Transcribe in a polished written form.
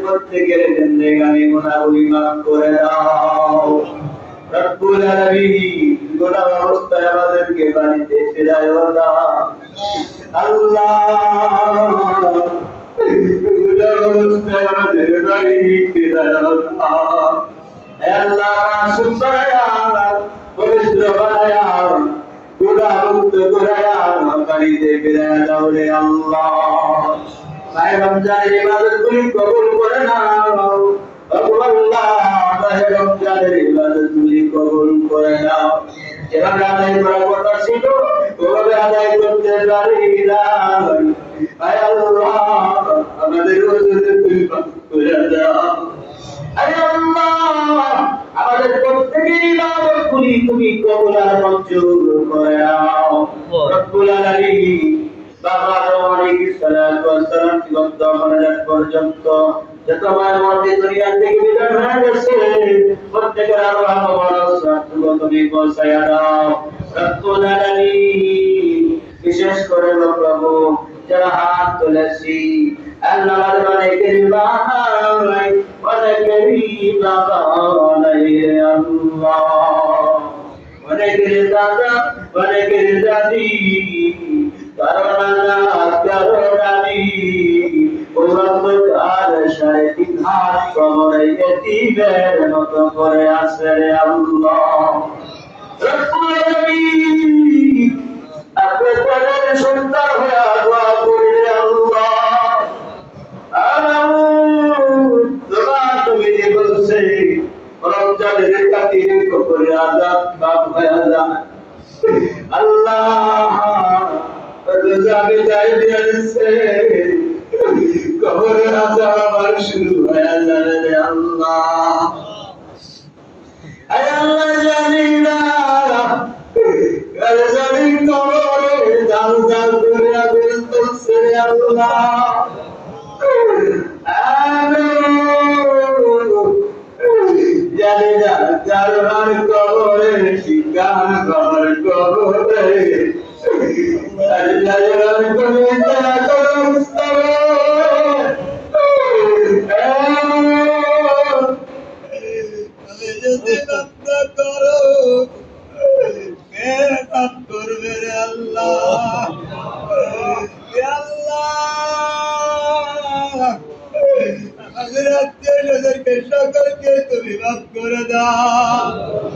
প্রত্যেকের জিন্দেগানি গুনাহগুলি মাফ করে দাও রব্বুল আলামিন। গুনাহ অবস্থায় আমাদেরকে বাড়িতে ফিরাইও না আল্লাহ, গুনাহ অবস্থায় আমাদের বাড়ি ফিরাইও না হে আল্লাহ। মাসুম বানায়া পবিত্র বানায়া গুনাহ মুক্ত করায়া বাড়িতে ফিরাইয়া দাও রে আল্লাহ। মাহে রমজানের ইবাদতগুলি কবুল করে নাও আল্লাহ, মাহে রমজানের ইবাদতগুলি কবুল করে নাও। যেভাবে আদায় করার কথা ছিল ওভাবে আদায় করতে পারি না হে আল্লাহ, আমাদের ওজনে তুমি মাফ করে দাও হে আল্লাহ। আমাদের প্রত্যেকের ইবাদতগুলি তুমি কবুল আর মঞ্জুর করে নাও রব্বুল আলামিন। বাবা আদম আলাইহিস সালাতু ওয়াস সালাম পর্যন্ত যত মায়ের মধ্যে দুনিয়া থেকে বিদায় হয়ে গেছে প্রত্যেকের আল্লাহ তুমি পৌঁছায়া দাও রব্বুল আলামিন। বিশেষ করে প্রভু যারা হাত তুলেছি আল্লাহ, আমাদের অনেকের বাহাই অনেকেরই বাবা নাই আল্লাহ, অনেকের দাদা অনেকের দাদি মতো করে আসে রে আল্লাহ রব্বুল আলামিন। আপনি তাদের সন্তান হয়ে দোয়া করি রে আল্লাহ। তুমি যে বলছে রমজানের কাতিরে করে আযাব বাপ হয়ে যায় আল্লাহ, রোজাকে যাই দিয়েছে কবরে আযাব আমার শুরু হয়ে যায় রে আল্লাহ। আয় আল্লাহ জানি না জানি কবরে জাল জাল করে আগুন তুলছে রে আল্লাহ। জানি না কারবার কবরে শিকার কবর কবরে করবে রে আল্লাহ। আমাদের আত্মীয় সকলকে তুমি মাফ করে দাও।